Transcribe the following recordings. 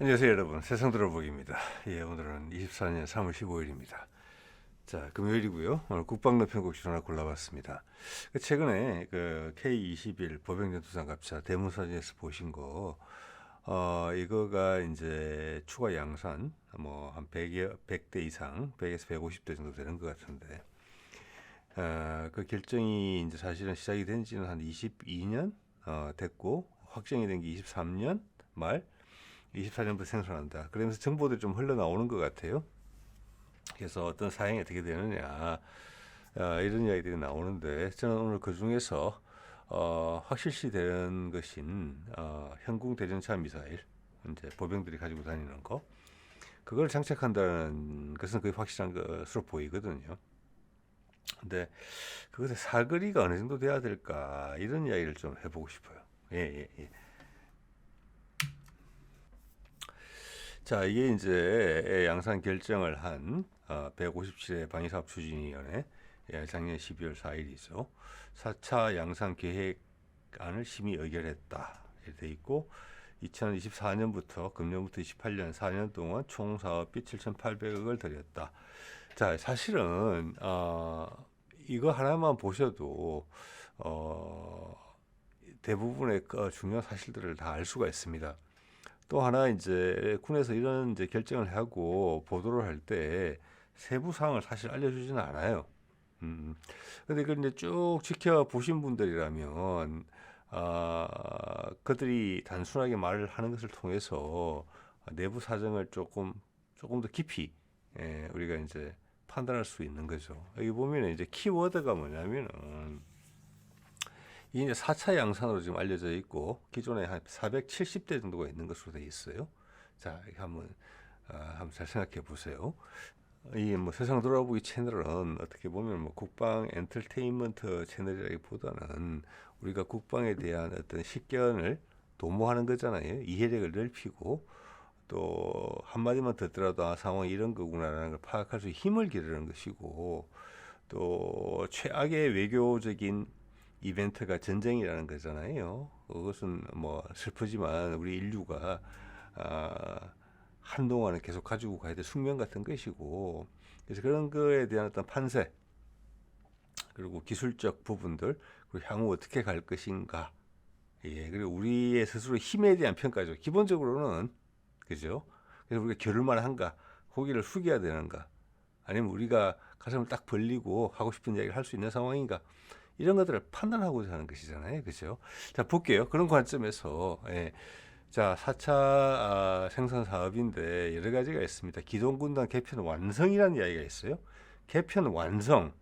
안녕하세요 여러분, 세상 들어보기입니다. 오늘은 24년 3월 15일입니다. 자, 금요일이고요. 오늘 국방론 편곡실 하나 골라봤습니다. 최근에 그 K21 보병전투상갑차 대문사진에서 보신 거, 이거가 이제 추가 양산 뭐 한 100대 이상, 100에서 150대 정도 되는 것 같은데, 그 결정이 이제 사실은 시작이 된 지는 한 22년 됐고, 확정이 된 게 23년 말 24년부터 생산한다. 그러면서 정보들이 좀 흘러나오는 것 같아요. 그래서 어떤 사양이 어떻게 되느냐, 이런 이야기들이 나오는데, 저는 오늘 그 중에서 확실시 되는 것인 현궁 대전차 미사일, 이제 보병들이 가지고 다니는 거, 그걸 장착한다는 것은 거의 확실한 것으로 보이거든요. 근데 그것의 사거리가 어느 정도 돼야 될까, 이런 이야기를 좀 해보고 싶어요. 예, 예, 예. 자, 이게 이제 양산 결정을 한 157회 방위사업추진위원회, 작년 12월 4일이죠. 4차 양산 계획안을 심의 의결했다. 이렇게 돼 있고, 2024년부터 금년부터 28년 4년 동안 총 사업비 7,800억을 들였다. 자, 사실은 이거 하나만 보셔도 대부분의 중요한 사실들을 다 알 수가 있습니다. 또 하나 이제 군에서 이런 이제 결정을 하고 보도를 할 때 세부 사항을 사실 알려주지는 않아요. 근데 그걸 이제 쭉 지켜보신 분들이라면, 그들이 단순하게 말을 하는 것을 통해서 내부 사정을 조금 더 깊이, 우리가 이제 판단할 수 있는 거죠. 여기 보면 이제 키워드가 뭐냐면은, 이게 이제 4차 양산으로 지금 알려져 있고, 기존에 한 470대 정도가 있는 것으로 되어 있어요. 자, 이렇게 한번 잘 생각해 보세요. 이 뭐 세상 돌아보기 채널은 어떻게 보면 뭐 국방 엔터테인먼트 채널이라기보다는 우리가 국방에 대한 어떤 식견을 도모하는 거잖아요. 이해력을 넓히고, 또 한마디만 듣더라도 상황이 이런 거구나라는 걸 파악할 수 있는 힘을 기르는 것이고, 또 최악의 외교적인 이벤트가 전쟁이라는 거잖아요. 그것은 뭐 슬프지만 우리 인류가 한동안은 계속 가지고 가야 될 숙명 같은 것이고, 그래서 그런 거에 대한 어떤 판세, 그리고 기술적 부분들, 그리고 향후 어떻게 갈 것인가, 그리고 우리의 스스로 힘에 대한 평가죠. 기본적으로는, 그죠? 그래서 우리가 겨룰만 한가, 고개를 숙여야 되는가, 아니면 우리가 가슴을 딱 벌리고 하고 싶은 이야기를 할 수 있는 상황인가, 이런 것들을 판단하고자 하는 것이잖아요. 그죠? 자, 볼게요. 그런 관점에서, 자, 4차 생산 사업인데 여러 가지가 있습니다. 기동군단 개편 완성이라는 이야기가 있어요. 개편 완성.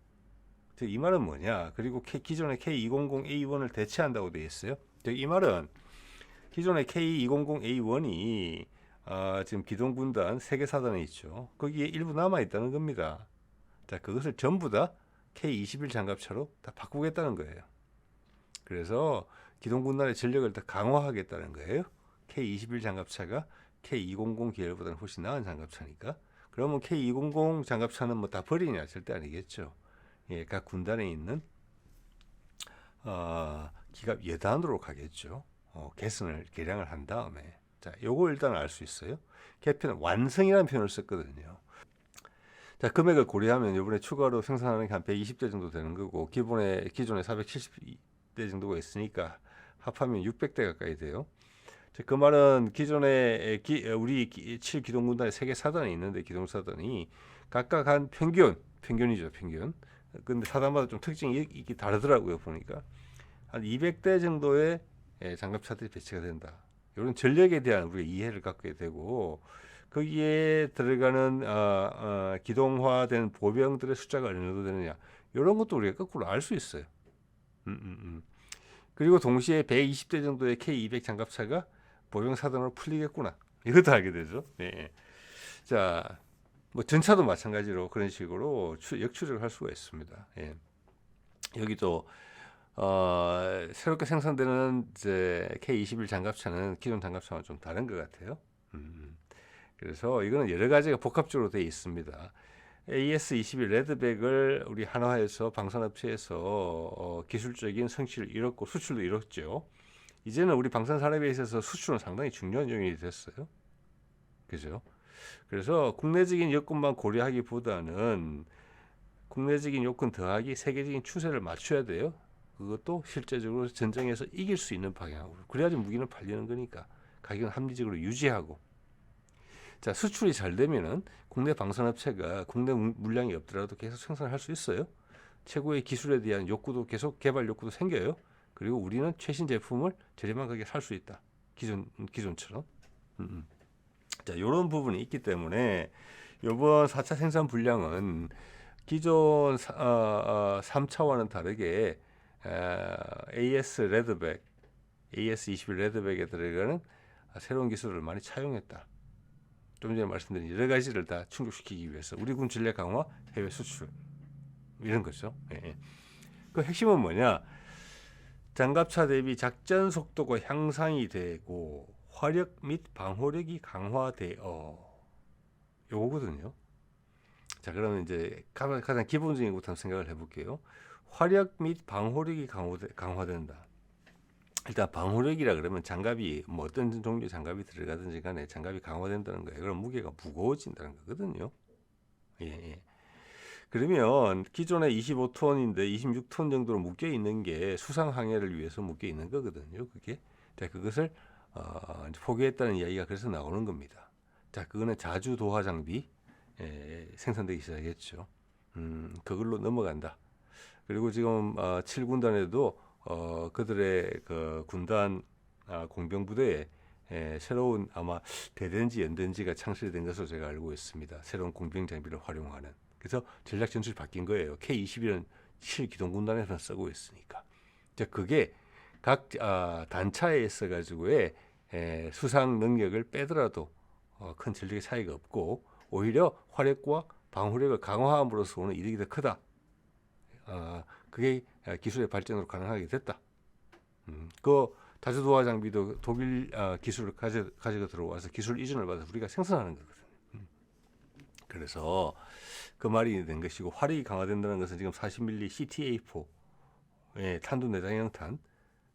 즉, 이 말은 뭐냐? 그리고 기존의 K200A1을 대체한다고 되어 있어요. 즉, 이 말은 기존의 K200A1이 지금 기동군단 3개 사단에 있죠. 거기에 일부 남아 있다는 겁니다. 자, 그것을 전부 다 K21 장갑차로 다 바꾸겠다는 거예요. 그래서 기동군단의 전력을 더 강화하겠다는 거예요. K21 장갑차가 K200 계열보다는 훨씬 나은 장갑차니까. 그러면 K200 장갑차는 뭐 다 버리냐? 절대 아니겠죠. 각 군단에 있는 기갑 예단으로 가겠죠. 개량을 한 다음에. 자, 요거 일단 알 수 있어요. 개편 완성이라는 표현을 썼거든요. 자, 금액을 고려하면 이번에 추가로 생산하는 게 한 120대 정도 되는 거고, 기존에 470대 정도가 있으니까 합하면 600대 가까이 돼요. 자, 그 말은 기존에 우리 7기동군단에 3개 사단이 있는데, 기동사단이 각각 한 평균이죠, 평균. 근데 사단마다 좀 특징이 있기 다르더라고요, 보니까. 한 200대 정도의 장갑차들이 배치가 된다. 이런 전력에 대한 우리가 이해를 갖게 되고, 거기에 들어가는 기동화된 보병들의 숫자가 어느 정도 되느냐, 이런 것도 우리가 거꾸로 알 수 있어요. 그리고 동시에 120대 정도의 K200 장갑차가 보병 사단으로 풀리겠구나, 이것도 알게 되죠. 네. 자, 뭐 전차도 마찬가지로 그런 식으로 역추적을 할 수가 있습니다. 여기도 새롭게 생산되는 이제 K21 장갑차는 기존 장갑차와 좀 다른 것 같아요. 그래서 이거는 여러 가지가 복합적으로 되어 있습니다. AS-21 레드백을 우리 한화에서 방산업체에서 기술적인 성취를 이뤘고 수출도 이뤘죠. 이제는 우리 방산 산업에 있어서 수출은 상당히 중요한 영역이 됐어요. 그죠? 그래서 국내적인 여건만 고려하기보다는 국내적인 요건 더하기 세계적인 추세를 맞춰야 돼요. 그것도 실제적으로 전쟁에서 이길 수 있는 방향으로. 그래야지 무기는 팔리는 거니까 가격은 합리적으로 유지하고. 자, 수출이 잘 되면은 국내 방산업체가 국내 물량이 없더라도 계속 생산을 할 수 있어요. 최고의 기술에 대한 욕구도 계속 개발 욕구도 생겨요. 그리고 우리는 최신 제품을 저렴한 가격에 살 수 있다. 기존처럼. 자, 이런 부분이 있기 때문에 이번 4차 생산 분량은 기존 3차와는 다르게 AS 레드백, AS21 레드백에 들어가는 새로운 기술을 많이 차용했다. 좀 전에 말씀드린 여러 가지를 다 충족시키기 위해서 우리 군 전략 강화, 해외 수출 이런 거죠. 예. 그 핵심은 뭐냐? 장갑차 대비 작전 속도가 향상이 되고 화력 및 방호력이 강화되어 요거거든요. 자, 그러면 이제 가장 기본적인 것부터 생각을 해볼게요. 화력 및 방호력이 강화된다. 일단 방호력이라 그러면 장갑이 뭐 어떤 종류의 장갑이 들어가든지 간에 장갑이 강화된다는 거예요. 그럼 무게가 무거워진다는 거거든요. 예. 그러면 기존에 25톤인데 26톤 정도로 묶여 있는 게 수상 항해를 위해서 묶여 있는 거거든요. 그게 자, 그것을 포기했다는 이야기가 그래서 나오는 겁니다. 자, 그거는 자주 도하 장비 생산되기 시작했죠. 그걸로 넘어간다. 그리고 지금 7군단에도 그들의 그 군단 공병 부대에 새로운 아마 대대인지 연대인지가 창설된 것으로 제가 알고 있습니다. 새로운 공병 장비를 활용하는. 그래서 전략 전술이 바뀐 거예요. K21은 실기동군단에서 쓰고 있으니까. 자, 그게 각 단차에 있어 가지고의 수상 능력을 빼더라도 큰 전력의 차이가 없고 오히려 화력과 방호력을 강화함으로써 오는 이득이 더 크다. 그게 기술의 발전으로 가능하게 됐다. 그 다주도화 장비도 독일 기술을 가지고 들어와서 기술 이전을 받아서 우리가 생산하는 거거든요. 그래서 그 말이 된 것이고 화력이 강화된다는 것은 지금 40mm CTA4 탄도 내장형 탄을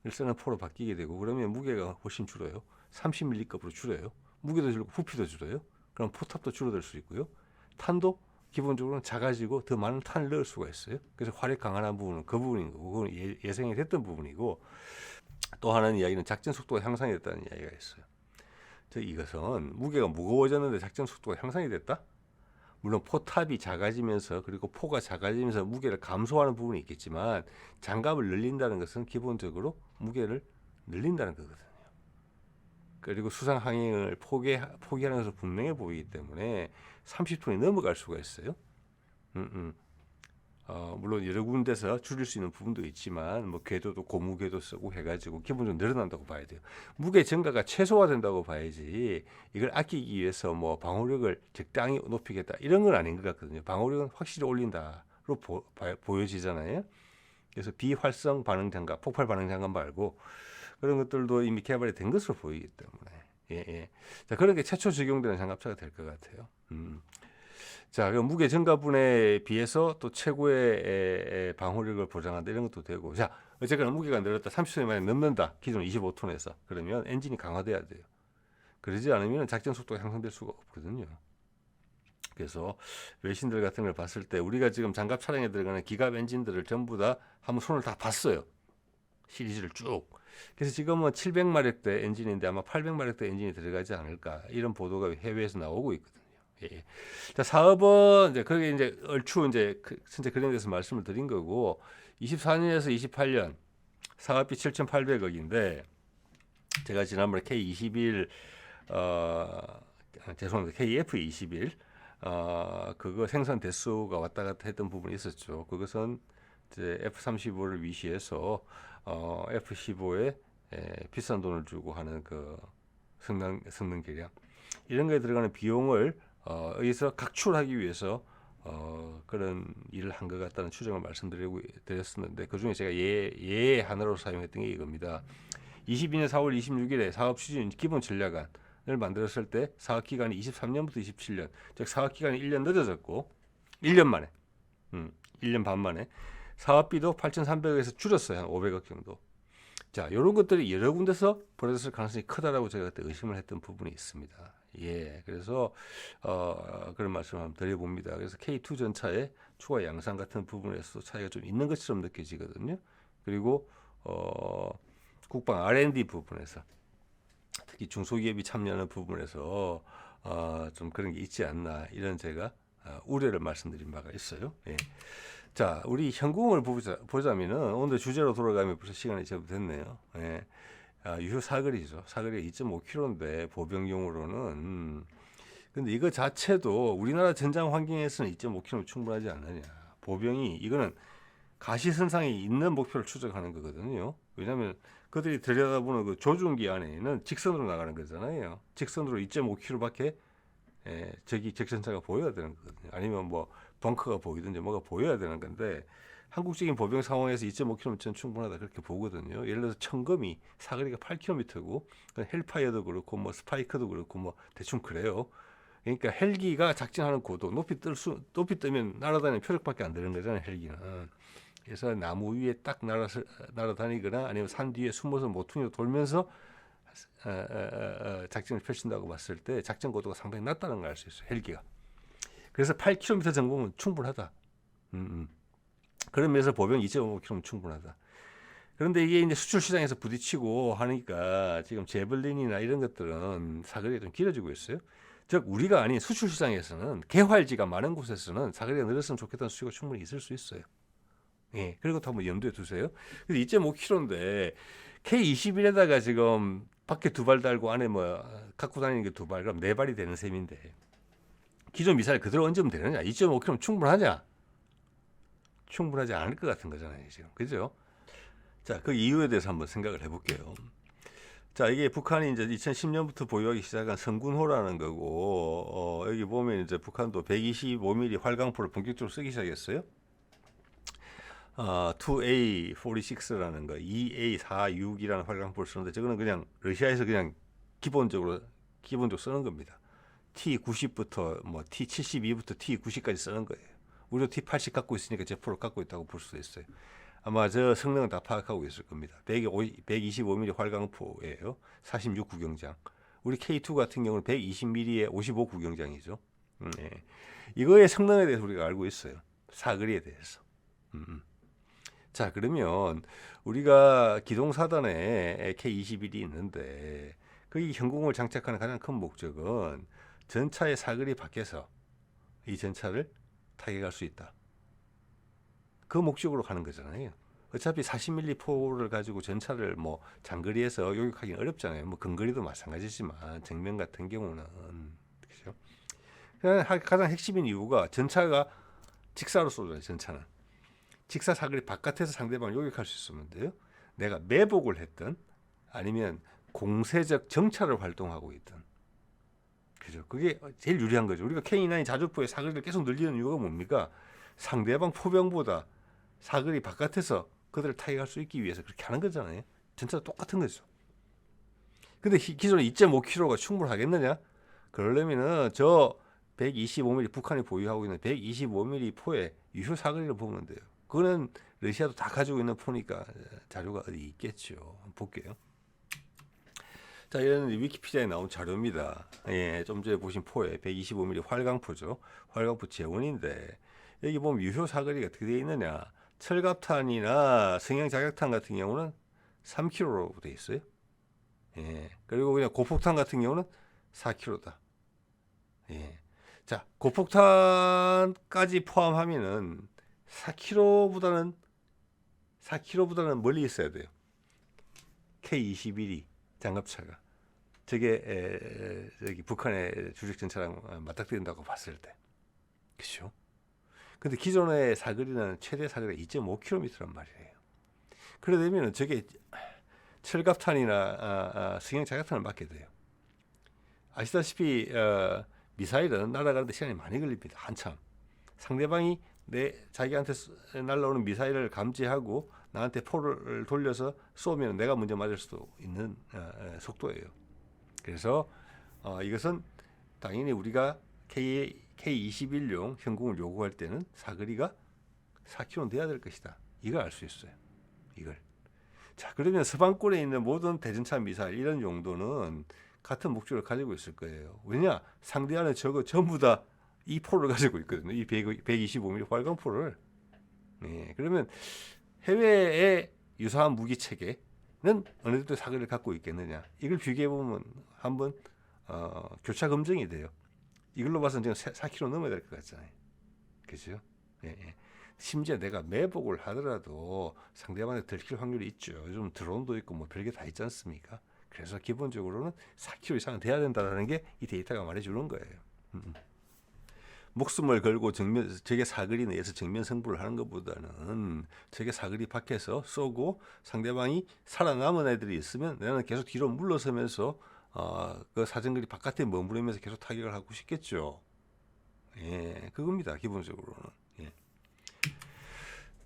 쓰는 포로 바뀌게 되고 그러면 무게가 훨씬 줄어요. 30mm급으로 줄어요. 무게도 줄고 부피도 줄어요. 그럼 포탑도 줄어들 수 있고요. 탄도 기본적으로는 작아지고 더 많은 탄을 넣을 수가 있어요. 그래서 화력 강화한 부분은 그 부분인 거고 그건 예상이 됐던 부분이고 또 하나는 이야기는 작전 속도가 향상이 됐다는 이야기가 있어요. 이것은 무게가 무거워졌는데 작전 속도가 향상이 됐다? 물론 포탑이 작아지면서 그리고 포가 작아지면서 무게를 감소하는 부분이 있겠지만 장갑을 늘린다는 것은 기본적으로 무게를 늘린다는 거거든요. 그리고 수상 항행을 포기하는 것은 분명해 보이기 때문에 30톤이 넘어갈 수가 있어요. 물론 여러 군데서 줄일 수 있는 부분도 있지만 뭐 궤도도 고무궤도 쓰고 해가지고 기본적으로 늘어난다고 봐야 돼요. 무게 증가가 최소화된다고 봐야지 이걸 아끼기 위해서 뭐 방호력을 적당히 높이겠다 이런 건 아닌 것 같거든요. 방호력은 확실히 올린다로 보여지잖아요. 그래서 비활성 반응 장갑, 폭발 반응 장갑 말고 그런 것들도 이미 개발이 된 것으로 보이기 때문에 예. 자, 그런 게 최초 적용되는 장갑차가 될 것 같아요. 자, 그럼 무게 증가분에 비해서 또 최고의 방호력을 보장한다 이런 것도 되고 자, 어쨌거나 무게가 늘었다 30톤 만에 넘는다 기존 25톤에서 그러면 엔진이 강화돼야 돼요. 그러지 않으면 작전 속도가 향상될 수가 없거든요. 그래서 외신들 같은 걸 봤을 때 우리가 지금 장갑 차량에 들어가는 기갑 엔진들을 전부 다 한번 손을 다 봤어요. 시리즈를 쭉. 그래서 지금은 700마력대 엔진인데 아마 800마력대 엔진이 들어가지 않을까 이런 보도가 해외에서 나오고 있거든요. 예. 자, 사업은 이제 그게 이제 얼추 이제 진짜 그런 데서 말씀을 드린 거고 24년에서 28년 사업비 7,800억인데 제가 지난번에 K21 죄송합니다. KF21 그거 생산 대수가 왔다 갔다 했던 부분이 있었죠. 그것은 이제 F-35를 위시해서 F-15에 비싼 돈을 주고 하는 그 성능 개량 이런 거에 들어가는 비용을 여기서 각출하기 위해서 그런 일을 한 것 같다는 추정을 말씀드렸었는데 그 중에 제가 예 하나로 사용했던 게 이겁니다. 22년 4월 26일에 사업 추진 기본 전략안을 만들었을 때 사업 기간이 23년부터 27년, 즉 사업 기간이 1년 늦어졌고 1년 만에, 1년 반 만에 사업비도 8,300억에서 줄었어요. 한 500억 정도. 자, 이런 것들이 여러 군데서 벌어졌을 가능성이 크다라고 제가 그때 의심을 했던 부분이 있습니다. 예, 그래서 그런 말씀 한번 드려봅니다. 그래서 K2 전차의 추가 양산 같은 부분에서 차이가 좀 있는 것처럼 느껴지거든요. 그리고 국방 R&D 부분에서 특히 중소기업이 참여하는 부분에서 좀 그런 게 있지 않나 이런 제가 우려를 말씀드린 바가 있어요. 예. 자, 우리 현궁을 보자면은 오늘 주제로 돌아가면 벌써 시간이 제법 됐네요. 예. 유효 사거리죠. 사거리가 2.5km인데 보병용으로는 근데 이거 자체도 우리나라 전장 환경에서는 2.5km 충분하지 않느냐. 보병이 이거는 가시선상에 있는 목표를 추적하는 거거든요. 왜냐하면 그들이 들여다보는 그 조준기 안에는 직선으로 나가는 거잖아요. 직선으로 2.5km밖에 저기 적전차가 보여야 되는 거거든요. 아니면 뭐 벙커가 보이든지 뭐가 보여야 되는 건데 한국적인 보병 상황에서 2.5km는 충분하다 그렇게 보거든요. 예를 들어서 청검이 사거리가 8km고 헬파이어도 그렇고 뭐 스파이크도 그렇고 뭐 대충 그래요. 그러니까 헬기가 작진하는 고도 높이 뜨면 날아다니는 표적밖에 안 되는 거잖아요. 헬기는. 그래서 나무 위에 딱 날아다니거나 아니면 산 뒤에 숨어서 모퉁이로 돌면서 작전을 펼친다고 봤을 때 작전 고도가 상당히 낮다는 걸 알 수 있어요. 헬기가. 그래서 8km 전공은 충분하다. 그런 면에서 보병 2.5km는 충분하다. 그런데 이게 이제 수출 시장에서 부딪히고 하니까 지금 제블린이나 이런 것들은 사거리가 좀 길어지고 있어요. 즉 우리가 아닌 수출 시장에서는 개활지가 많은 곳에서는 사거리가 늘었으면 좋겠다는 수요가 충분히 있을 수 있어요. 예, 그리고 또 한번 염두에 두세요. 그래서 2.5km인데 K21에다가 지금 밖에 두 발 달고 안에 뭐 갖고 다니는 게 두 발, 그럼 네 발이 되는 셈인데 기존 미사일 그대로 얹으면 되느냐? 2.5km 충분하냐? 충분하지 않을 것 같은 거잖아요, 지금. 그죠? 자, 그 이유에 대해서 한번 생각을 해볼게요. 자, 이게 북한이 이제 2010년부터 보유하기 시작한 성군호라는 거고, 여기 보면 이제 북한도 125mm 활강포를 본격적으로 쓰기 시작했어요. 2A46라는 거, 2A46이라는 활강포를 쓰는데, 저거는 그냥 러시아에서 그냥 기본적으로 쓰는 겁니다. T90부터 뭐 T72부터 T90까지 쓰는 거예요. 우리도 T80 갖고 있으니까 제 프로 갖고 있다고 볼 수도 있어요. 아마 저 성능은 다 파악하고 있을 겁니다. 125mm 활강포예요. 46 구경장. 우리 K2 같은 경우는 120mm에 55 구경장이죠. 네. 이거의 성능에 대해서 우리가 알고 있어요. 사거리에 대해서. 자, 그러면 우리가 기동사단에 K21이 있는데 거기 현궁을 장착하는 가장 큰 목적은 전차의 사거리 밖에서 이 전차를 타격할 수 있다. 그 목적으로 가는 거잖아요. 어차피 40mm 포를 가지고 전차를 뭐 장거리에서 요격하기는 어렵잖아요. 뭐 근거리도 마찬가지지만 정면 같은 경우는 그렇죠. 가장 핵심인 이유가 전차가 직사로 쏘잖아요. 전차는 직사 사거리 바깥에서 상대방을 요격할 수 있으면 돼요. 내가 매복을 했든 아니면 공세적 정찰을 활동하고 있든 그죠. 그게 제일 유리한 거죠. 우리가 K9 자주포의 사거리를 계속 늘리는 이유가 뭡니까? 상대방 포병보다 사거리 바깥에서 그들을 타격할 수 있기 위해서 그렇게 하는 거잖아요. 전체가 똑같은 거죠. 근데 기존에 2.5km가 충분하겠느냐? 그러려면은 저 125mm 북한이 보유하고 있는 125mm 포의 유효 사거리를 보면 돼요. 그거는 러시아도 다 가지고 있는 포니까 자료가 어디 있겠죠. 한번 볼게요. 자, 이런 위키피디아에 나온 자료입니다. 예, 좀 전에 보신 포에 125mm 활강포죠. 활강포 재원인데 여기 보면 유효 사거리가 어떻게 되어 있느냐? 철갑탄이나 성형자격탄 같은 경우는 3km로 되어 있어요. 예, 그리고 그냥 고폭탄 같은 경우는 4km다. 예, 자, 고폭탄까지 포함하면은 4km보다는 멀리 있어야 돼요. K21이 장갑차가 저게 저기 북한의 주력 전차랑 맞닥뜨린다고 봤을 때, 그렇죠? 근데 기존의 사거리는 최대 사거리가 2.5km란 말이에요. 그래 되면 저게 철갑탄이나 승용자격탄을 맞게 돼요. 아시다시피 미사일은 날아가는데 시간이 많이 걸립니다. 한참. 상대방이 자기한테 날라오는 미사일을 감지하고 나한테 포를 돌려서 쏘면 내가 먼저 맞을 수도 있는 속도예요. 그래서 이것은 당연히 우리가 K21용 현궁을 요구할 때는 사거리가 4km 돼야 될 것이다. 이걸 알 수 있어요. 이걸. 자, 그러면 서방권에 있는 모든 대전차 미사일 이런 용도는 같은 목적을 가지고 있을 거예요. 왜냐? 상대하는 적은 전부 다 이 포를 가지고 있거든요. 이 125mm 활강포를. 예, 그러면 해외의 유사한 무기 체계는 어느 정도 사거리를 갖고 있겠느냐? 이걸 비교해 보면 한번 교차 검증이 돼요. 이걸로 봐서는 지금 4km 넘어야 될 것 같잖아요. 그죠? 예, 예. 심지어 내가 매복을 하더라도 상대방한테 들킬 확률이 있죠. 요즘 드론도 있고 뭐 별게 다 있지 않습니까? 그래서 기본적으로는 4km 이상은 돼야 된다는 게 이 데이터가 말해주는 거예요. 목숨을 걸고 적의 사거리 내에서 정면 승부를 하는 것보다는 적의 사거리 밖에서 쏘고 상대방이 살아남은 애들이 있으면 나는 계속 뒤로 물러서면서 그 사정거리 바깥에 머무르면서 계속 타격을 하고 싶겠죠. 예, 그겁니다. 기본적으로는. 예.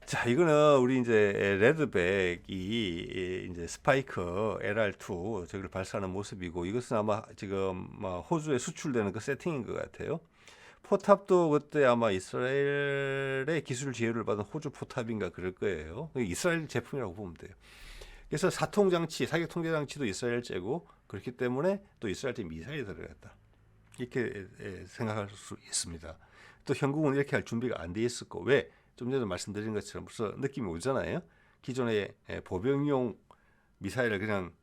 자, 이거는 우리 이제 레드백이 이제 스파이크 LR2 저기를 발사하는 모습이고, 이것은 아마 지금 호주에 수출되는 그 세팅인 것 같아요. 포탑도 그때 아마 이스라엘의 기술 지혜를 받은 호주 포탑인가 그럴 거예요. 이스라엘 제품이라고 보면 돼요. 그래서 사통 장치, 사격 통제 장치도 이스라엘제고, 그렇기 때문에 또 이스라엘제 미사일이 들어갔다. 이렇게 생각할 수 있습니다. 또 현국은 이렇게 할 준비가 안 돼 있을 거. 왜? 좀 전에 말씀드린 것처럼 벌써 느낌이 오잖아요. 기존의 보병용 미사일을 그냥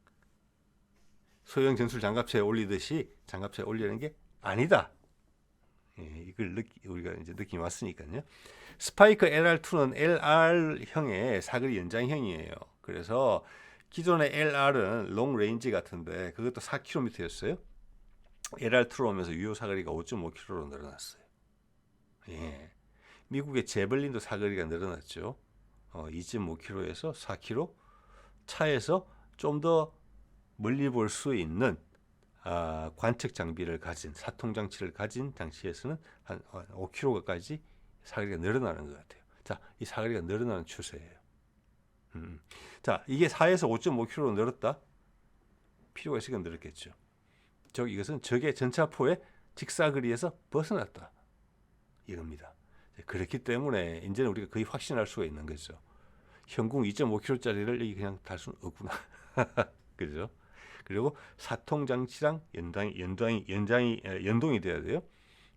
소형 전술 장갑차에 올리듯이 장갑차에 올리는 게 아니다. 이걸 우리가 이제 느낌이 왔으니까요. 스파이크 LR2는 LR형의 사거리 연장형이에요. 그래서 기존의 LR은 롱 레인지 같은데 그것도 4km였어요. LR2로 오면서 유효 사거리가 5.5km로 늘어났어요. 예. 미국의 제블린도 사거리가 늘어났죠. 2.5km에서 4km. 차에서 좀 더 멀리 볼 수 있는 관측 장비를 가진, 사통 장치를 가진 장치에서는 한 5km까지 사거리가 늘어나는 것 같아요. 자, 이 사거리가 늘어나는 추세예요. 자, 이게 4에서 5.5km로 늘었다? 필요가 있으니까 늘었겠죠. 이것은 적의 전차포의 직사거리에서 벗어났다. 이겁니다. 그렇기 때문에 이제는 우리가 거의 확신할 수가 있는 거죠. 현궁 2.5km짜리를 여기 그냥 달 수는 없구나. 그죠? 그리고 사통 장치랑 연동이 돼야 돼요.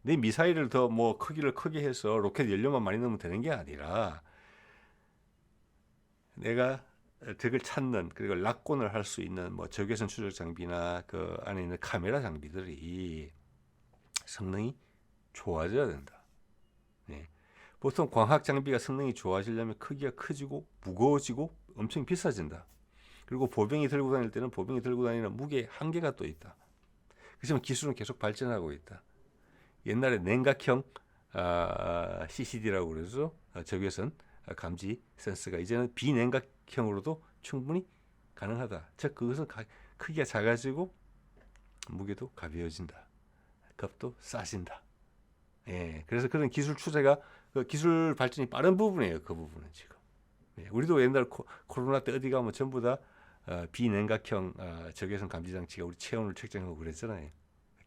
내 미사일을 더 뭐 크기를 크게 해서 로켓 연료만 많이 넣으면 되는 게 아니라 내가 적을 찾는, 그리고 락곤을 할 수 있는 뭐 적외선 추적 장비나 그 안에 있는 카메라 장비들이 성능이 좋아져야 된다. 네. 보통 광학 장비가 성능이 좋아지려면 크기가 커지고 무거워지고 엄청 비싸진다. 그리고 보병이 들고 다닐 때는 보병이 들고 다니는 무게의 한계가 또 있다. 그렇지만 기술은 계속 발전하고 있다. 옛날에 냉각형 CCD라고 그래서 적외선 감지 센서가 이제는 비냉각형으로도 충분히 가능하다. 즉 그것은 크기가 작아지고 무게도 가벼워진다. 값도 싸진다. 예, 그래서 그런 기술 추세가, 그 기술 발전이 빠른 부분이에요. 그 부분은 지금. 예, 우리도 옛날 코로나 때 어디 가면 전부 다 비냉각형 적외선 감지 장치가 우리 체온을 측정하고 그랬잖아요.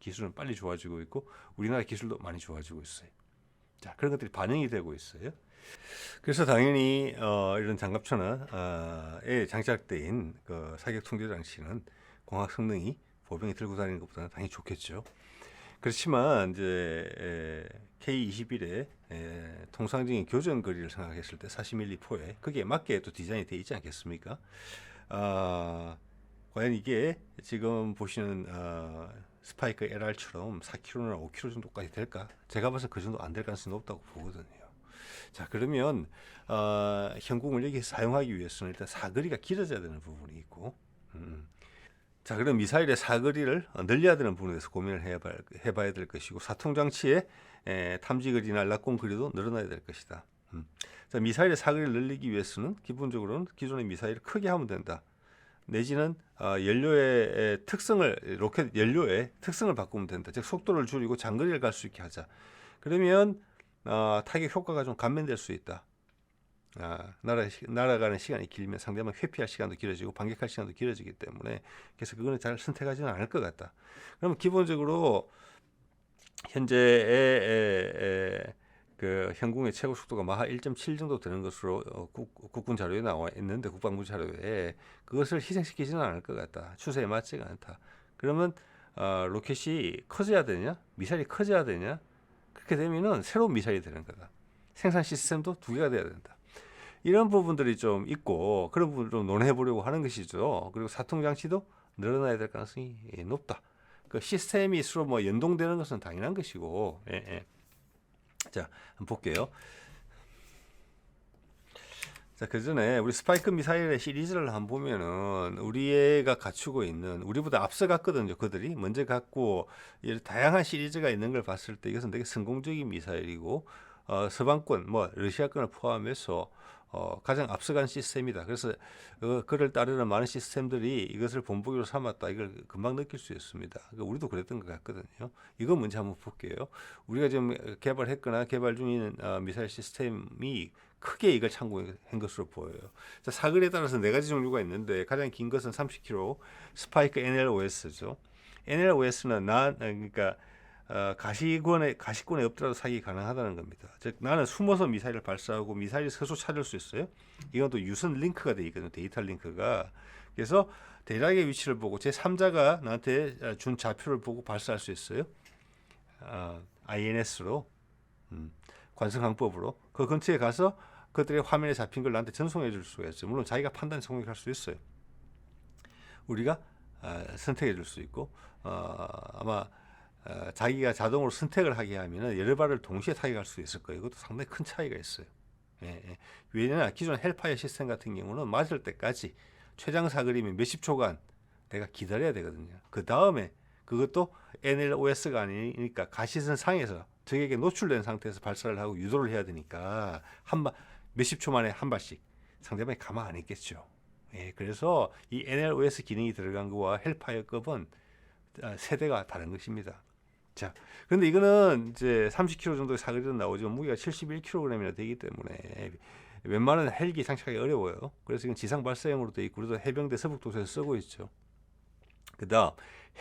기술은 빨리 좋아지고 있고 우리나라 기술도 많이 좋아지고 있어요. 자, 그런 것들이 반영이 되고 있어요. 그래서 당연히 이런 장갑차에 장착된 그 사격 통제 장치는 광학 성능이 보병이 들고 다니는 것보다는 당연히 좋겠죠. 그렇지만 이제 K21의 통상적인 교전 거리를 생각했을 때 40mm 포에 거기에 맞게 또 디자인이 되어 있지 않겠습니까? 과연 이게 지금 보시는 스파이크 LR처럼 4km나 5km 정도까지 될까? 제가 봐서 그 정도 안 될 가능성이 높다고 보거든요. 자, 그러면 현궁을 여기 사용하기 위해서는 일단 사거리가 길어져야 되는 부분이 있고, 자, 그럼 미사일의 사거리를 늘려야 되는 부분에 대해서 고민을 해봐야 될 것이고, 사통장치의 탐지거리나 락공거리도 늘어나야 될 것이다. 자, 미사일의 사거리를 늘리기 위해서는 기본적으로는 기존의 미사일을 크게 하면 된다. 내지는 연료의 특성을, 로켓 연료의 특성을 바꾸면 된다. 즉 속도를 줄이고 장거리를 갈 수 있게 하자. 그러면 타격 효과가 좀 감면될 수 있다. 날아가는 시간이 길면 상대방 회피할 시간도 길어지고 반격할 시간도 길어지기 때문에, 그래서 그거는 잘 선택하지는 않을 것 같다. 그럼 기본적으로 현재의 그 현궁의 최고 속도가 마하 1.7 정도 되는 것으로 국군 자료에 나와 있는데, 국방부 자료에 그것을 희생시키지는 않을 것 같다. 추세에 맞지가 않다. 그러면 로켓이 커져야 되냐? 미사일이 커져야 되냐? 그렇게 되면은 새로운 미사일이 되는 거다. 생산 시스템도 두 개가 돼야 된다. 이런 부분들이 좀 있고 그런 부분을 좀 논해 보려고 하는 것이죠. 그리고 사통 장치도 늘어나야 될 가능성이 높다. 그 시스템이 서로 뭐 연동되는 것은 당연한 것이고. 예, 예. 자, 한번 볼게요. 자, 그 전에 우리 스파이크 미사일의 시리즈를 한번 보면은 우리가 갖추고 있는, 우리보다 앞서갔거든요. 그들이 먼저 갖고 다양한 시리즈가 있는 걸 봤을 때 이것은 되게 성공적인 미사일이고, 서방권, 뭐 러시아권을 포함해서 가장 앞서간 시스템이다. 그래서 그를 따르는 많은 시스템들이 이것을 본보기로 삼았다. 이걸 금방 느낄 수 있습니다. 그러니까 우리도 그랬던 것 같거든요. 이거 먼저 한번 볼게요. 우리가 지금 개발했거나 개발 중인 미사일 시스템이 크게 이걸 참고한 것으로 보여요. 자, 사거리에 따라서 네 가지 종류가 있는데 가장 긴 것은 30km 스파이크 NLOS죠. NLOS는 그러니까 가시권에 없더라도 사격이 가능하다는 겁니다. 즉 나는 숨어서 미사일을 발사하고 미사일이 스스로 찾을 수 있어요. 이건 또 유선 링크가 돼 있거든요. 데이터 링크가. 그래서 대략의 위치를 보고 제 3자가 나한테 준 좌표를 보고 발사할 수 있어요. INS로 관성항법으로 그 근처에 가서 그들의 화면에 잡힌 걸 나한테 전송해 줄 수가 있어요. 물론 자기가 판단 성공할 수 있어요. 우리가 선택해 줄 수 있고 아마 자기가 자동으로 선택을 하게 하면 여러 발을 동시에 타격할 수 있을 거예요. 이것도 상당히 큰 차이가 있어요. 예, 예. 왜냐하면 기존 헬파이어 시스템 같은 경우는 맞을 때까지 최장 사거리면 몇십 초간 내가 기다려야 되거든요. 그 다음에 그것도 NLOS가 아니니까 가시선 상에서 적에게 노출된 상태에서 발사를 하고 유도를 해야 되니까 몇십 초 만에 한 발씩 상대방이 가만 안 있겠죠. 예, 그래서 이 NLOS 기능이 들어간 거와 헬파이어급은 세대가 다른 것입니다. 자, 그런데 이거는 이제 30km 정도의 사거리로 나오죠. 무게가 71kg이나 되기 때문에 웬만한 헬기 장착하기 어려워요. 그래서 이건 지상 발사용으로 되어 있고 우리도 해병대 서북도서에서 쓰고 있죠. 그다음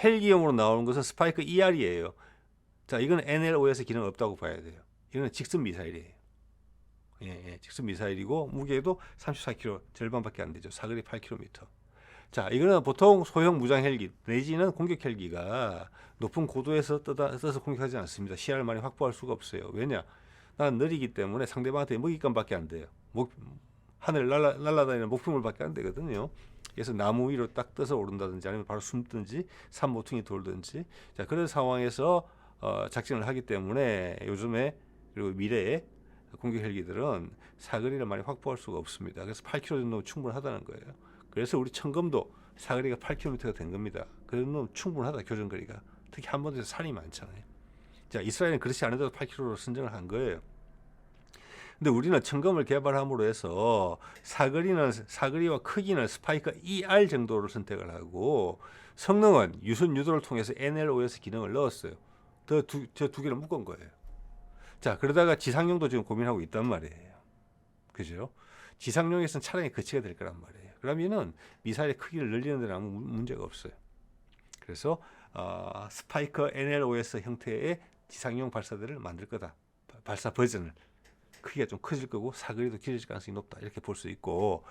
헬기용으로 나오는 것은 스파이크 ER이에요. 자, 이거는 NLOS 기능 없다고 봐야 돼요. 이거는 직선 미사일이에요. 예, 예, 직선 미사일이고 무게도 34kg, 절반밖에 안 되죠. 사거리 8km. 자, 이거는 보통 소형 무장 헬기 내지는 공격 헬기가 높은 고도에서 떠서 공격하지 않습니다. 시야를 많이 확보할 수가 없어요. 왜냐? 나는 느리기 때문에 상대방한테 먹잇감밖에 안 돼요. 하늘 날아다니는 목표물밖에 안 되거든요. 그래서 나무 위로 딱 떠서 오른다든지 아니면 바로 숨든지 산 모퉁이 돌든지, 자, 그런 상황에서 작전을 하기 때문에 요즘에 그리고 미래에 공격 헬기들은 사거리를 많이 확보할 수가 없습니다. 그래서 8km 정도 충분하다는 거예요. 그래서 우리 청검도 사거리가 8km가 된 겁니다. 그러면 충분하다, 교전거리가. 특히 한반도에서 산이 많잖아요. 자, 이스라엘은 그렇지 않아도 8km로 선정을 한 거예요. 근데 우리는 청검을 개발함으로 해서 사거리와 크기는 스파이크 ER 정도로 선택을 하고 성능은 유선 유도를 통해서 NLOS 기능을 넣었어요. 저 두 개를 묶은 거예요. 자, 그러다가 지상용도 지금 고민하고 있단 말이에요. 그죠? 지상용에서는 차량이 거치가 될 거란 말이에요. 그러면은 미사일의 크기를 늘리는 데는 아무 문제가 없어요. 그래서 스파이크 NLOS 형태의 지상용 발사대를 만들 거다. 발사 버전을. 크기가 좀 커질 거고 사거리도 길어질 가능성이 높다. 이렇게 볼 수 있고,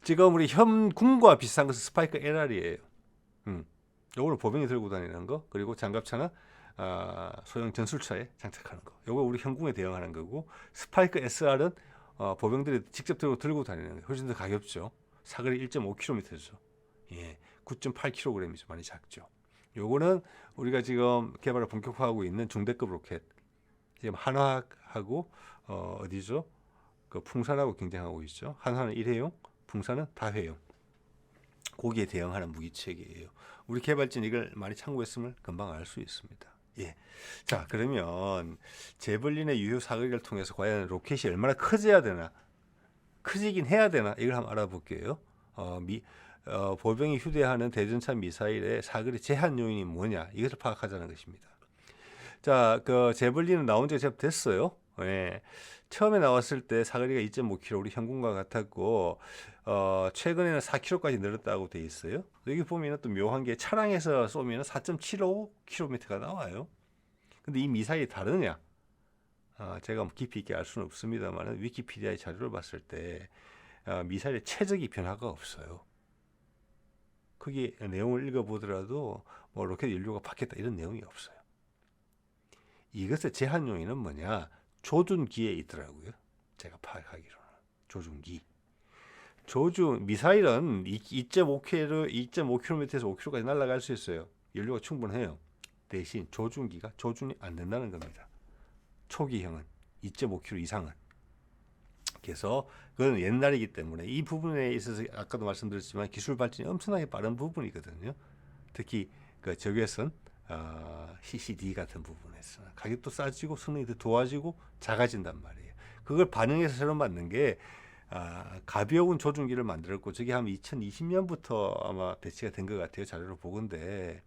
지금 우리 현군과 비슷한 것은 스파이크 LR이에요. 요거는 보병이 들고 다니는 거, 그리고 장갑차나 소형 전술차에 장착하는 거. 요거 우리 현군에 대응하는 거고, 스파이크 SR은 보병들이 직접 들고 다니는 거예요. 훨씬 더 가볍죠. 사거리 1.5km죠. 예, 9.8kg이죠. 많이 작죠. 요거는 우리가 지금 개발을 본격화하고 있는 중대급 로켓. 지금 한화하고 어디죠? 그 풍산하고 경쟁하고 있죠. 한화는 일회용, 풍산은 다회용. 거기에 대응하는 무기체계예요. 우리 개발진 이걸 많이 참고했으면 금방 알 수 있습니다. 예. 자, 그러면 제벌린의 유효 사거리를 통해서 과연 로켓이 얼마나 커져야 되나, 커지긴 해야 되나, 이걸 한번 알아볼게요. 보병이 휴대하는 대전차 미사일의 사거리 제한 요인이 뭐냐, 이것을 파악하자는 것입니다. 자, 그 제벌린은 나온 지 제법 됐어요. 예. 처음에 나왔을 때 사거리가 2.5km, 우리 현군과 같았고, 최근에는 4km까지 늘었다고 돼 있어요. 여기 보면은 또 묘한 게 차량에서 쏘면 4.75km가 나와요. 근데 이 미사일이 다르냐? 제가 깊이 있게 알 수는 없습니다만 위키피디아의 자료를 봤을 때 미사일의 최적의 변화가 없어요. 거기 내용을 읽어보더라도 뭐 로켓 연료가 바뀌었다 이런 내용이 없어요. 이것의 제한 요인은 뭐냐? 조준기에 있더라고요. 제가 파악하기로는 조준기. 미사일은 2.5km에서 5km까지 날아갈 수 있어요. 연료가 충분해요. 대신 조준기가 조준이 안 된다는 겁니다. 초기형은 2.5km 이상은. 그래서 그건 옛날이기 때문에 이 부분에 있어서 아까도 말씀드렸지만 기술 발전이 엄청나게 빠른 부분이거든요. 특히 그 적외선 CCD 같은 부분에서 가격도 싸지고 성능이 더 좋아지고 작아진단 말이에요. 그걸 반영해서 새로 만든 게 가벼운 조준기를 만들었고 저게 한 2020년부터 아마 배치가 된 것 같아요. 자료로 보건데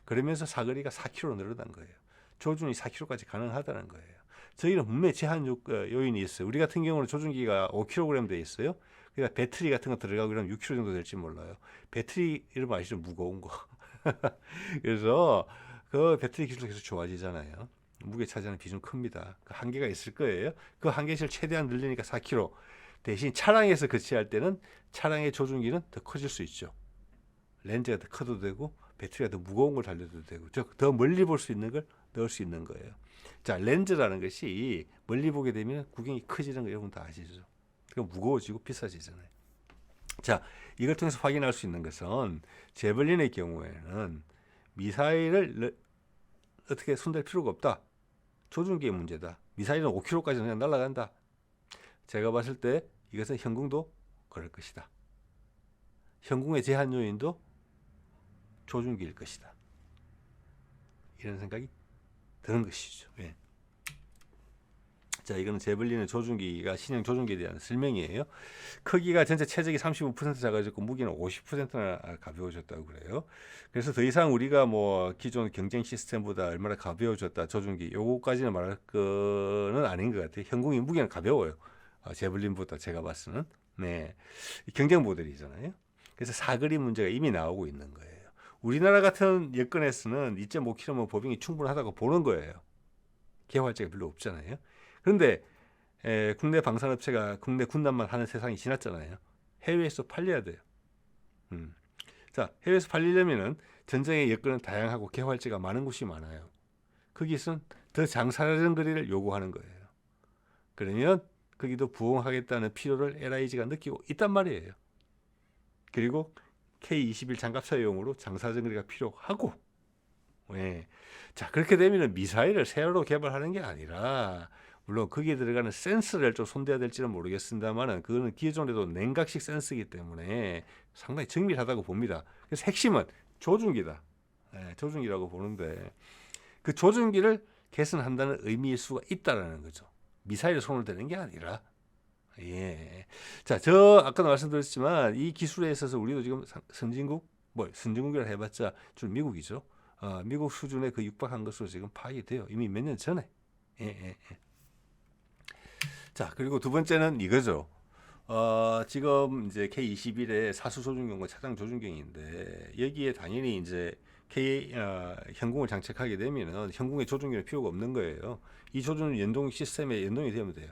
그러면서 사거리가 4km 늘어난 거예요. 조준이 4km까지 가능하다는 거예요. 저희는 분명히 제한 요인이 있어요. 우리 같은 경우는 조준기가 5kg 돼 있어요. 그러니까 배터리 같은 거 들어가고 그러면 6kg 정도 될지 몰라요. 배터리 이런 거 아시죠? 무거운 거. 그래서 그 배터리 기술도 계속 좋아지잖아요. 무게 차지하는 비중 큽니다. 그 한계가 있을 거예요. 그 한계치를 최대한 늘리니까 4kg. 대신 차량에서 거치할 때는 차량의 조준기는 더 커질 수 있죠. 렌즈가 더 커도 되고 배터리가 더 무거운 걸 달려도 되고 더 멀리 볼 수 있는 걸 넣을 수 있는 거예요. 자, 렌즈라는 것이 멀리 보게 되면 구경이 커지는 거 여러분 다 아시죠? 그럼 무거워지고 비싸지잖아요. 자, 이걸 통해서 확인할 수 있는 것은 제벌린의 경우에는 미사일을 어떻게 손댈 필요가 없다. 조준기의 문제다. 미사일은 5km까지 그냥 날아간다. 제가 봤을 때 이것은 현궁도 그럴 것이다. 현궁의 제한 요인도 조준기일 것이다. 이런 생각이 드는 것이죠. 예. 자, 이거는 제벌린의 조준기가 신형 조준기에 대한 설명이에요. 크기가 전체 체적이 35% 작아졌고 무게는 50%나 가벼워졌다고 그래요. 그래서 더 이상 우리가 뭐 기존 경쟁 시스템보다 얼마나 가벼워졌다 조준기 요거까지는 말할 거는 아닌 것 같아요. 현궁이 무게는 가벼워요. 제벌린보다 제가 봤을 때는. 네. 경쟁 모델이잖아요. 그래서 사거리 문제가 이미 나오고 있는 거예요. 우리나라 같은 여건에서는 2.5km면 보병이 충분하다고 보는 거예요. 개발자가 별로 없잖아요. 그런데 국내 방산업체가 국내 군단만 하는 세상이 지났잖아요. 해외에서 팔려야 돼요. 자, 해외에서 팔리려면은 전쟁의 여건은 다양하고 개발자가 많은 곳이 많아요. 거기서는 더 장사하는 거리를 요구하는 거예요. 그러면 거기도 부응하겠다는 필요를 LIG가 느끼고 있단 말이에요. 그리고 K-21 장갑차용으로 장사정거리가 필요하고, 예. 자, 그렇게 되면 미사일을 새로 개발하는 게 아니라 물론 거기에 들어가는 센서를 좀 손대야 될지는 모르겠습니다만은 그거는 기존에도 냉각식 센서이기 때문에 상당히 정밀하다고 봅니다. 그래서 핵심은 조준기다. 예, 조준기라고 보는데 그 조준기를 개선한다는 의미일 수가 있다라는 거죠. 미사일에 손을 대는 게 아니라. 예. 자, 아까도 말씀드렸지만 이 기술에 있어서 우리도 지금 선진국이라 해봤자 좀 미국이죠. 미국 수준에 그 육박한 것으로 지금 파악이 돼요. 이미 몇 년 전에. 예. 자, 그리고 두 번째는 이거죠. 지금 이제 K-21의 사수 조준경과 차장 조준경인데 여기에 당연히 이제 현궁을 장착하게 되면은 현궁의 조준경이 필요가 없는 거예요. 이 조준 연동 시스템에 연동이 되면 돼요.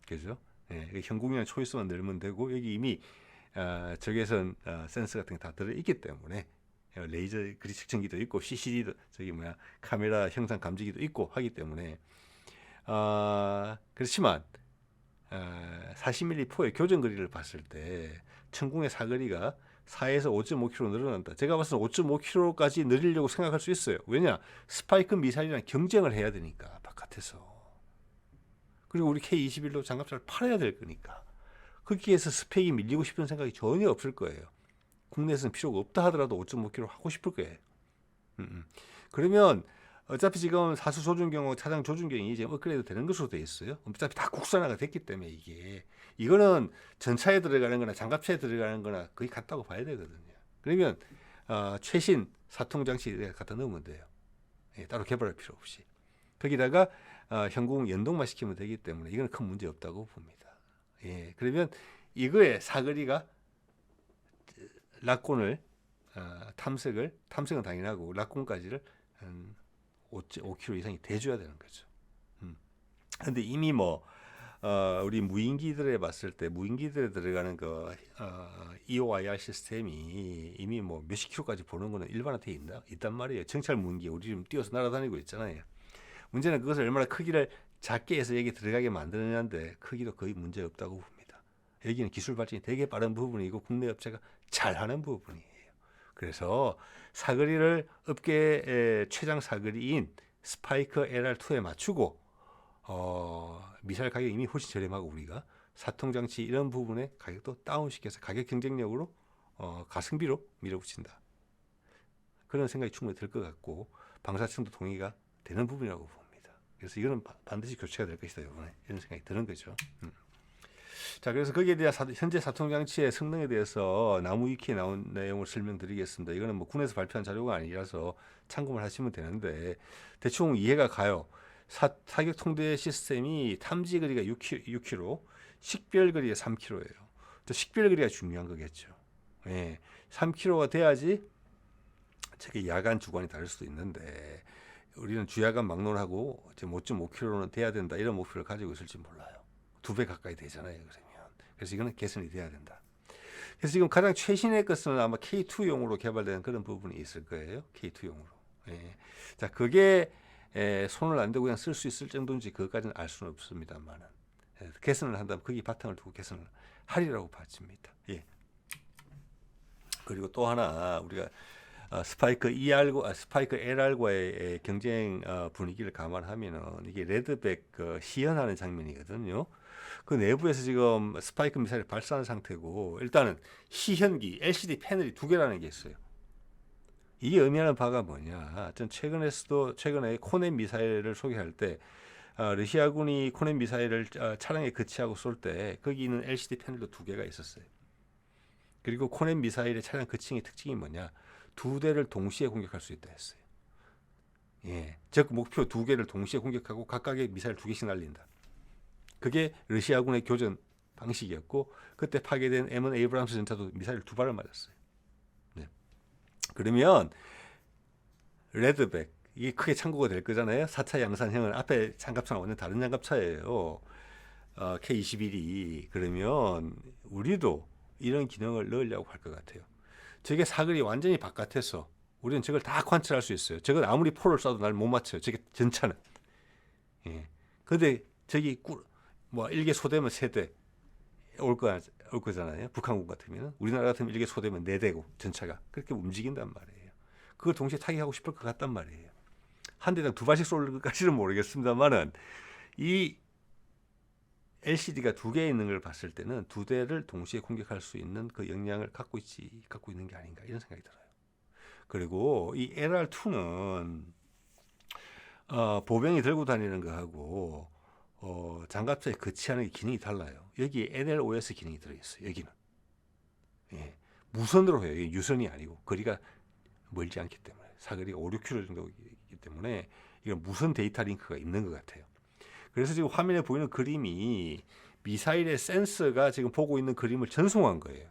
그죠? 예, 현궁이나 초이스만 넣으면 되고 여기 이미 적외선 센서 같은 게 다 들어있기 때문에 레이저 그리 측정기도 있고 CCD도 카메라 형상 감지기도 있고 하기 때문에 그렇지만 40mm 포의 교전 거리를 봤을 때 천궁의 사거리가 4에서 5.5km 늘어난다. 제가 봤을 때 5.5km까지 늘리려고 생각할 수 있어요. 왜냐? 스파이크 미사일이랑 경쟁을 해야 되니까 바깥에서. 그리고 우리 K-21로 장갑차를 팔아야 될 거니까. 거기에서 스펙이 밀리고 싶은 생각이 전혀 없을 거예요. 국내에서는 필요가 없다 하더라도 5.5km 하고 싶을 거예요. 그러면 어차피 지금 사수 조준경하고 차장 조준경이 이제 업그레이드 되는 것으로 되어 있어요. 어차피 다 국산화가 됐기 때문에 이거는 전차에 들어가는 거나 장갑차에 들어가는 거나 거의 같다고 봐야 되거든요. 그러면 최신 사통 장치 갖다 넣으면 돼요. 예, 따로 개발할 필요 없이. 거기다가 현궁 연동만 시키면 되기 때문에 이건 큰 문제 없다고 봅니다. 예, 그러면 이거의 사거리가 락곤을 탐색은 당연하고 락곤까지를 한 5km 이상이 돼줘야 되는 거죠. 근데 이미 우리 무인기들에 봤을 때 무인기들에 들어가는 그 EOIR 시스템이 이미 뭐 몇십 킬로까지 보는 거는 일반화돼 있단 말이에요. 정찰 무인기 우리 지금 뛰어서 날아다니고 있잖아요. 문제는 그것을 얼마나 크기를 작게 해서 여기 들어가게 만드느냐인데 크기도 거의 문제 없다고 봅니다. 여기는 기술 발전이 되게 빠른 부분이고 국내 업체가 잘하는 부분이에요. 그래서 사거리를 업계 최장 사거리인 스파이크 LR2에 맞추고 미사일 가격이 이미 훨씬 저렴하고 우리가 사통장치 이런 부분의 가격도 다운시켜서 가격 경쟁력으로 가성비로 밀어붙인다. 그런 생각이 충분히 들 것 같고 방사청도 동의가 되는 부분이라고 봅니다. 그래서 이거는 반드시 교체가 될 것이다 이번에 이런 생각이 드는 거죠. 자, 그래서 거기에 대한 현재 사통장치의 성능에 대해서 나무위키에 나온 내용을 설명드리겠습니다. 이거는 뭐 군에서 발표한 자료가 아니라서 참고만 하시면 되는데 대충 이해가 가요. 사격 통제 시스템이 탐지 거리가 6km, 식별 거리가 3km예요. 식별 거리가 중요한 거겠죠. 예, 3km가 돼야지 저게 야간 주간이 다를 수도 있는데 우리는 주야간 막론하고 5.5km는 돼야 된다 이런 목표를 가지고 있을지 몰라요. 2배 가까이 되잖아요. 그러면 그래서 이거는 개선이 돼야 된다. 그래서 지금 가장 최신의 것은 아마 K2용으로 개발된 그런 부분이 있을 거예요. K2용으로. 예. 자, 그게 손을 안 대고 그냥 쓸 수 있을 정도인지 그것까지는 알 수는 없습니다만은 개선을 한다면 거기 바탕을 두고 개선을 하리라고 봐집니다. 예. 그리고 또 하나 우리가 스파이크 스파이크 LR과의 경쟁 분위기를 감안하면은 이게 레드백 시연하는 장면이거든요. 그 내부에서 지금 스파이크 미사일을 발사한 상태고 일단은 시현기 LCD 패널이 2개라는 게 있어요. 이게 의미하는 바가 뭐냐? 전 최근에 코넷 미사일을 소개할 때 러시아군이 코넷 미사일을 차량에 거치하고 쏠 때 거기 있는 LCD 패널도 2개가 있었어요. 그리고 코넷 미사일의 차량 거칭의 특징이 뭐냐? 2대를 동시에 공격할 수 있다 했어요. 예, 즉 목표 2개를 동시에 공격하고 각각의 미사일 2개씩 날린다. 그게 러시아군의 교전 방식이었고 그때 파괴된 M1 에이브람스 전차도 미사일 2발을 맞았어요. 네. 그러면 레드백 이게 크게 참고가 될 거잖아요. 4차 양산형은 앞에 장갑차랑 완전 다른 장갑차예요. K21이 그러면 우리도 이런 기능을 넣으려고 할 것 같아요. 저게 사거리 완전히 바깥에서 우리는 저걸 다 관찰할 수 있어요. 저건 아무리 포를 쏴도 날 못 맞춰요. 저게 전차는. 예. 근데 저기 뭐 일개 소대면 3대 올 거잖아요. 북한군 같으면 우리나라 같으면 일개 소대면 4대고 전차가 그렇게 움직인단 말이에요. 그걸 동시에 타격하고 싶을 것 같단 말이에요. 한 대당 2발씩 쏠 것까지는 모르겠습니다만은 이 LCD가 2개 있는 걸 봤을 때는 2대를 동시에 공격할 수 있는 그 역량을 갖고 있는 게 아닌가 이런 생각이 들어요. 그리고 이 LR2는 보병이 들고 다니는 거하고 장갑차에 거치하는 게 기능이 달라요. 여기에 NLOS 기능이 들어있어요. 여기는 예, 무선으로 해요. 유선이 아니고 거리가 멀지 않기 때문에 사거리가 5, 6km 정도이기 때문에 이건 무선 데이터 링크가 있는 것 같아요. 그래서 지금 화면에 보이는 그림이 미사일의 센서가 지금 보고 있는 그림을 전송한 거예요.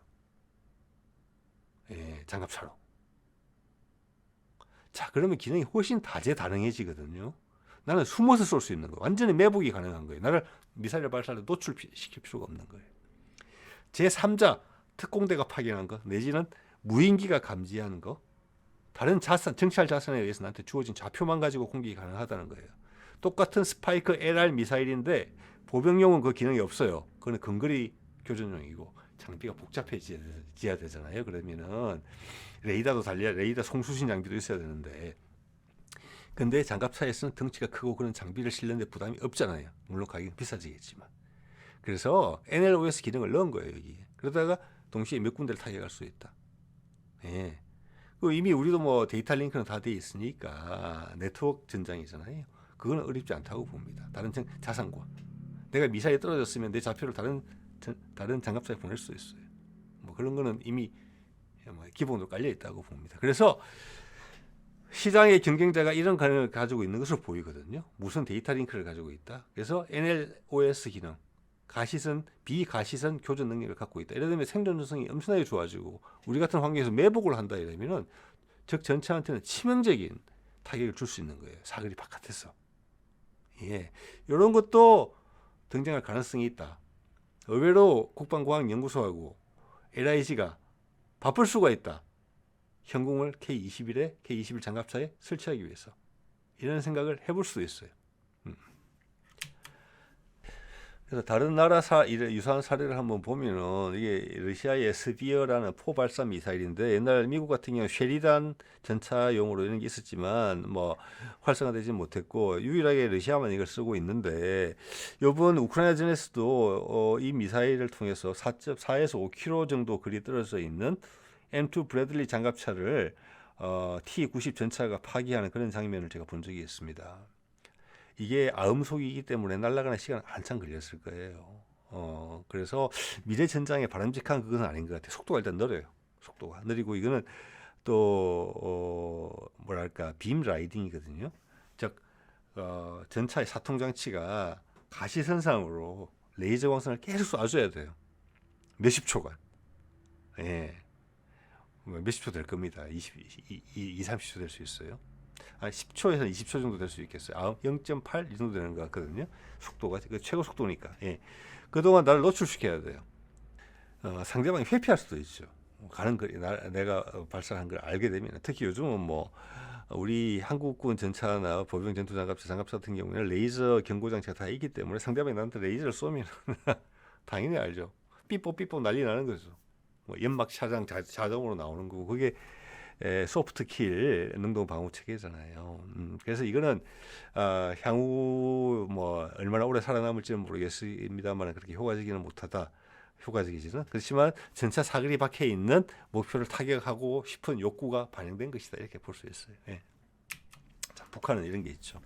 예, 장갑차로. 자, 그러면 기능이 훨씬 다재다능해지거든요. 나는 숨어서 쏠 수 있는 거, 완전히 매복이 가능한 거예요. 나를 미사일 발사를 노출시킬 필요가 없는 거예요. 제3자 특공대가 파견한 거, 내지는 무인기가 감지하는 거, 다른 정찰 자산에 의해서 나한테 주어진 좌표만 가지고 공격이 가능하다는 거예요. 똑같은 스파이크 LR 미사일인데 보병용은 그 기능이 없어요. 그건 근거리 교전용이고 장비가 복잡해져야 되잖아요. 그러면은 레이더도 레이더 송수신 장비도 있어야 되는데 근데 장갑차에서는 덩치가 크고 그런 장비를 실는데 부담이 없잖아요. 물론 가격이 비싸지겠지만. 그래서 NLOS 기능을 넣은 거예요. 여기. 그러다가 동시에 몇 군데를 타격할 수 있다. 예. 이미 우리도 뭐 데이터 링크는 다 돼 있으니까 네트워크 전장이잖아요. 그거는 어렵지 않다고 봅니다. 다른 자산과 내가 미사일이 떨어졌으면 내 좌표를 다른 장갑차에 보낼 수 있어요. 뭐 그런 거는 이미 기본으로 깔려 있다고 봅니다. 그래서 시장의 경쟁자가 이런 가능을 가지고 있는 것으로 보이거든요. 무선 데이터 링크를 가지고 있다. 그래서 NLOS 기능, 비가시선 교전 능력을 갖고 있다. 이러면 생존성이 엄청나게 좋아지고 우리 같은 환경에서 매복을 한다 이러면은 적 전차한테는 치명적인 타격을 줄 수 있는 거예요. 사거리 바깥에서. 예, 이런 것도 등장할 가능성이 있다. 의외로 국방과학연구소하고 LIG가 바쁠 수가 있다. 현궁을 K21 장갑차에 설치하기 위해서. 이런 생각을 해볼 수도 있어요. 그래서 다른 나라 유사한 사례를 한번 보면은 이게 러시아의 스피어라는 포발사 미사일인데 옛날 미국 같은 경우 쉐리단 전차용으로 이런 게 있었지만 뭐 활성화되지 못했고 유일하게 러시아만 이걸 쓰고 있는데 이번 우크라이나전에서도 이 미사일을 통해서 4.4에서 5km 정도 거리 떨어져 있는 M2 브래들리 장갑차를 T-90 전차가 파기하는 그런 장면을 제가 본 적이 있습니다. 이게 아음속이기 때문에 날아가는 시간은 한참 걸렸을 거예요. 그래서 미래 전장에 바람직한 그건 아닌 것 같아요. 속도가 일단 느려요. 속도가 느리고 이거는 또 뭐랄까 빔 라이딩이거든요. 즉 전차의 사통 장치가 가시선상으로 레이저 광선을 계속 쏴줘야 돼요. 몇십 초간. 예. 몇십 초 될 겁니다. 30초 될 수 있어요. 한 10초에서 20초 정도 될 수 있겠어요. 0.8 이 정도 되는 것 같거든요. 속도가 최고 속도니까. 예. 그동안 나를 노출시켜야 돼요. 상대방이 회피할 수도 있죠. 가는 거리 내가 발사한 걸 알게 되면 특히 요즘은 뭐 우리 한국군 전차나 보병 전투 장갑차 같은 경우에는 레이저 경고 장치가 다 있기 때문에 상대방이 나한테 레이저를 쏘면 당연히 알죠. 삐뽀 난리 나는 거죠. 뭐 연막 차장 자동으로 나오는 거고 그게 소프트킬 능동 방어 체계잖아요. 그래서 이거는 향후 뭐 얼마나 오래 살아남을지는 모르겠습니다만 그렇게 효과적이지는 못하다. 효과적이지는 그렇지만 전차 사거리 밖에 있는 목표를 타격하고 싶은 욕구가 반영된 것이다 이렇게 볼 수 있어요. 예. 자, 북한은 이런 게 있죠.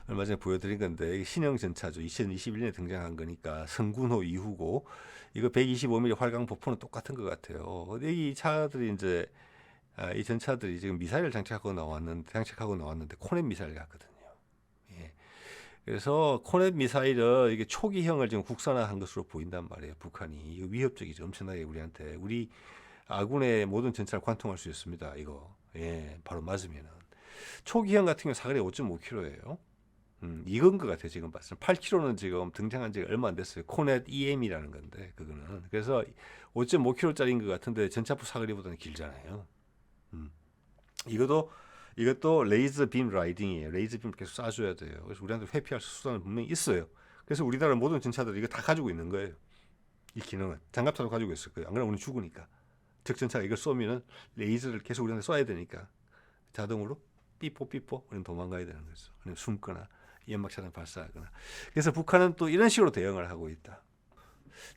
얼마 전에 보여드린 건데 신형 전차죠. 2021년에 등장한 거니까 성군호 이후고 이거 125mm 활강 보포는 똑같은 것 같아요. 이 차들이 이제 이 전차들이 지금 미사일을 장착하고 나왔는데 코넷 미사일 같거든요. 예. 그래서 코넷 미사일은 이게 초기형을 지금 국산화한 것으로 보인단 말이에요. 북한이 이거 위협적이죠. 엄청나게 우리한테 우리 아군의 모든 전차를 관통할 수 있습니다. 이거 예, 바로 맞으면은 초기형 같은 경우 사거리 5.5km예요. 이건 것 같아요. 지금 봤을 때 8km는 지금 등장한 지가 얼마 안 됐어요. 코넷 EM이라는 건데 그거는 그래서 5.5km짜리인 것 같은데 전차포 사거리보다는 길잖아요. 이것도 레이저 빔 라이딩이에요. 레이저 빔을 계속 쏴줘야 돼요. 그래서 우리한테 회피할 수단은 분명히 있어요. 그래서 우리나라 모든 전차들이 이거 다 가지고 있는 거예요. 이 기능은 장갑차도 가지고 있을 거예요. 안 그러면 우리는 죽으니까. 적 전차가 이걸 쏘면은 레이저를 계속 우리한테 쏴야 되니까 자동으로 삐뽀 우리는 도망가야 되는 거죠. 아니면 숨거나 연막차단 발사하거나. 그래서 북한은 또 이런 식으로 대응을 하고 있다.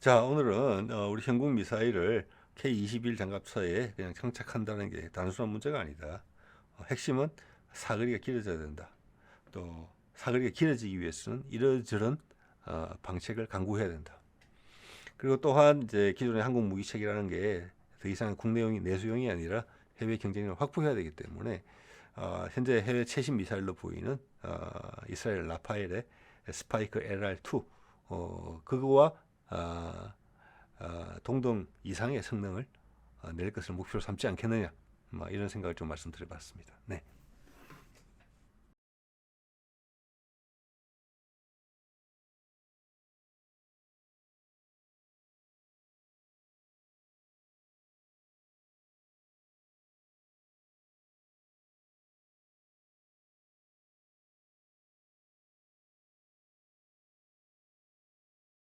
자, 오늘은 우리 현궁 미사일을 K21 장갑차에 그냥 장착한다는 게 단순한 문제가 아니다. 핵심은 사거리가 길어져야 된다. 또 사거리가 길어지기 위해서는 이러저런 방책을 강구해야 된다. 그리고 또한 이제 기존의 한국 무기체계라는 게 더 이상 국내용이 내수용이 아니라 해외 경쟁력을 확보해야 되기 때문에 현재 해외 최신 미사일로 보이는 이스라엘 라파엘의 스파이크 LR2 그거와 동등 이상의 성능을 낼 것을 목표로 삼지 않겠느냐 이런 생각을 좀 말씀드려봤습니다. 네.